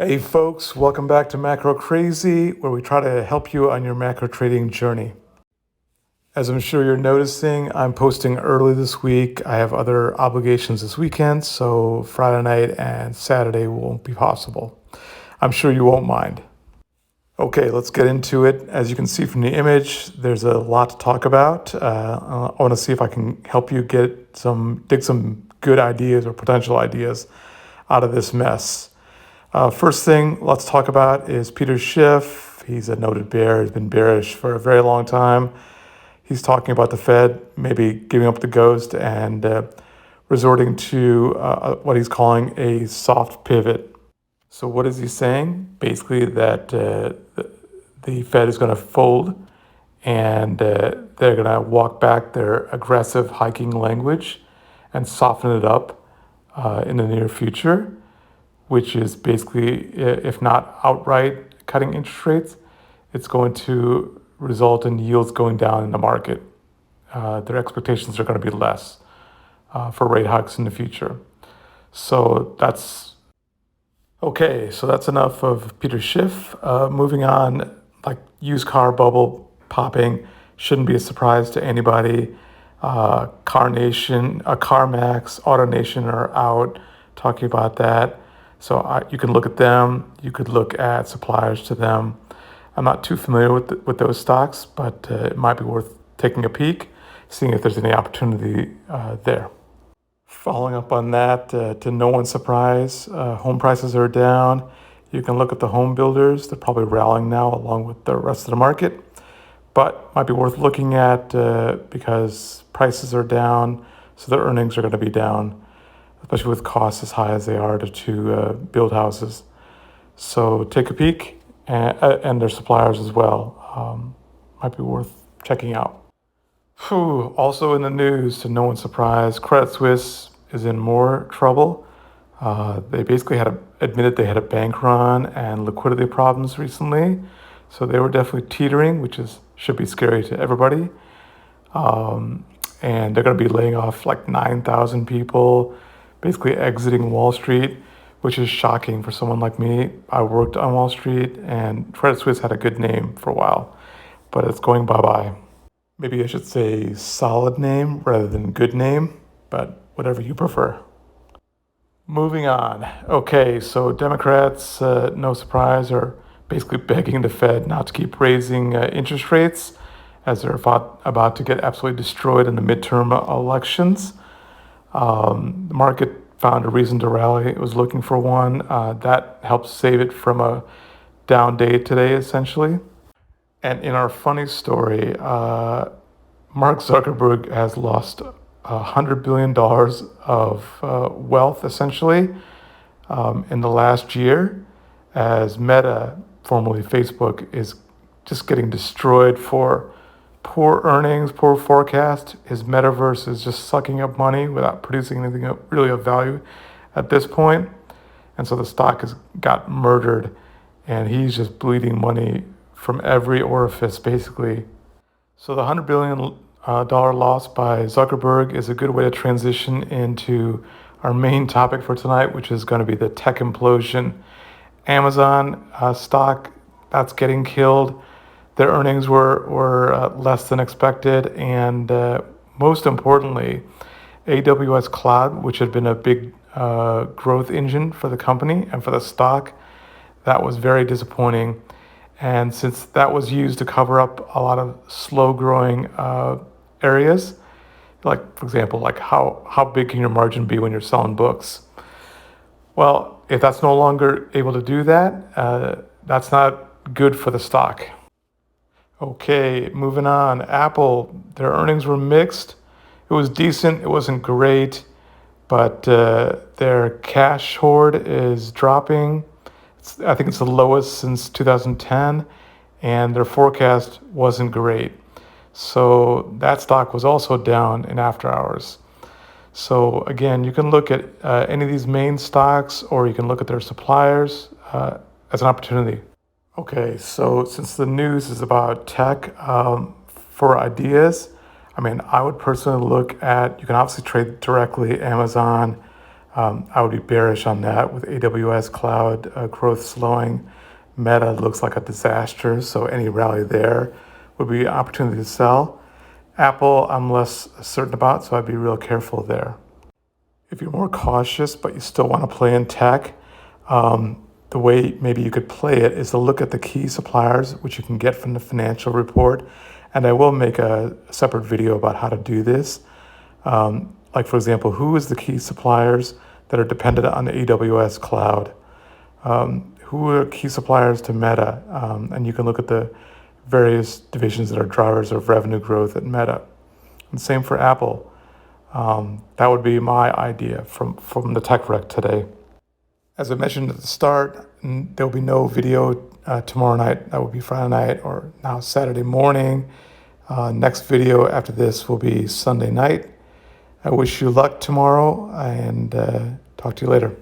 Hey folks, welcome back to Macro Crazy, where we try to help you on your macro trading journey. As I'm sure you're noticing, I'm posting early this week. I have other obligations this weekend, so Friday night and Saturday won't be possible. I'm sure you won't mind. Okay, let's get into it. As you can see from the image, there's a lot to talk about. I want to see if I can help you dig some good ideas or potential ideas out of this mess. First thing let's talk about is Peter Schiff. He's a noted bear. He's been bearish for a very long time. He's talking about the Fed maybe giving up the ghost and resorting to what he's calling a soft pivot. So what is he saying? Basically that the Fed is going to fold and they're going to walk back their aggressive hiking language and soften it up in the near future, which is basically, if not outright cutting interest rates, it's going to result in yields going down in the market. Their expectations are going to be less for rate hikes in the future. So that's enough of Peter Schiff. Moving on, like used car bubble popping shouldn't be a surprise to anybody. CarNation, CarMax, AutoNation are out talking about that. So you can look at them. You could look at suppliers to them. I'm not too familiar with those stocks, but it might be worth taking a peek, seeing if there's any opportunity there. Following up on that, to no one's surprise, home prices are down. You can look at the home builders. They're probably rallying now along with the rest of the market, but might be worth looking at because prices are down, so their earnings are going to be down, especially with costs as high as they are to build houses. So take a peek, and their suppliers as well. Might be worth checking out. Also in the news, to no one's surprise, Credit Suisse is in more trouble. They basically admitted they had a bank run and liquidity problems recently. So they were definitely teetering, which should be scary to everybody. And they're going to be laying off like 9,000 people, basically exiting Wall Street, which is shocking for someone like me. I worked on Wall Street, and Credit Suisse had a good name for a while, but it's going bye-bye. Maybe I should say solid name rather than good name, but whatever you prefer. Moving on. Okay, so Democrats, no surprise, are basically begging the Fed not to keep raising interest rates as they're about to get absolutely destroyed in the midterm elections. The market found a reason to rally. It was looking for one. That helped save it from a down day today, essentially. And in our funny story, Mark Zuckerberg has lost $100 billion of wealth, essentially, in the last year, as Meta, formerly Facebook, is just getting destroyed for poor earnings, poor forecast. His metaverse is just sucking up money without producing anything really of value at this point. And so the stock has got murdered, and he's just bleeding money from every orifice, basically. So the $100 billion loss by Zuckerberg is a good way to transition into our main topic for tonight, which is going to be the tech implosion. Amazon stock, that's getting killed. Their earnings were less than expected, and most importantly, AWS Cloud, which had been a big growth engine for the company and for the stock, that was very disappointing. And since that was used to cover up a lot of slow-growing areas, like, for example, like how big can your margin be when you're selling books? Well, if that's no longer able to do that, that's not good for the stock. Okay, moving on. Apple, their earnings were mixed. It was decent. It wasn't great, but their cash hoard is dropping. I think it's the lowest since 2010, and their forecast wasn't great. So that stock was also down in after hours. So again, you can look at any of these main stocks, or you can look at their suppliers as an opportunity. Okay, so since the news is about tech, for ideas, I mean, I would personally look at, you can obviously trade directly Amazon, I would be bearish on that with AWS cloud growth slowing. Meta looks like a disaster, so any rally there would be an opportunity to sell. Apple, I'm less certain about, so I'd be real careful there. If you're more cautious, but you still want to play in tech, the way maybe you could play it is to look at the key suppliers, which you can get from the financial report. And I will make a separate video about how to do this. Like, for example, who is the key suppliers that are dependent on the AWS cloud? Who are key suppliers to Meta? And you can look at the various divisions that are drivers of revenue growth at Meta. And same for Apple. That would be my idea from the tech rec today. As I mentioned at the start, there'll be no video tomorrow night. That will be Friday night or now Saturday morning. Next video after this will be Sunday night. I wish you luck tomorrow and talk to you later.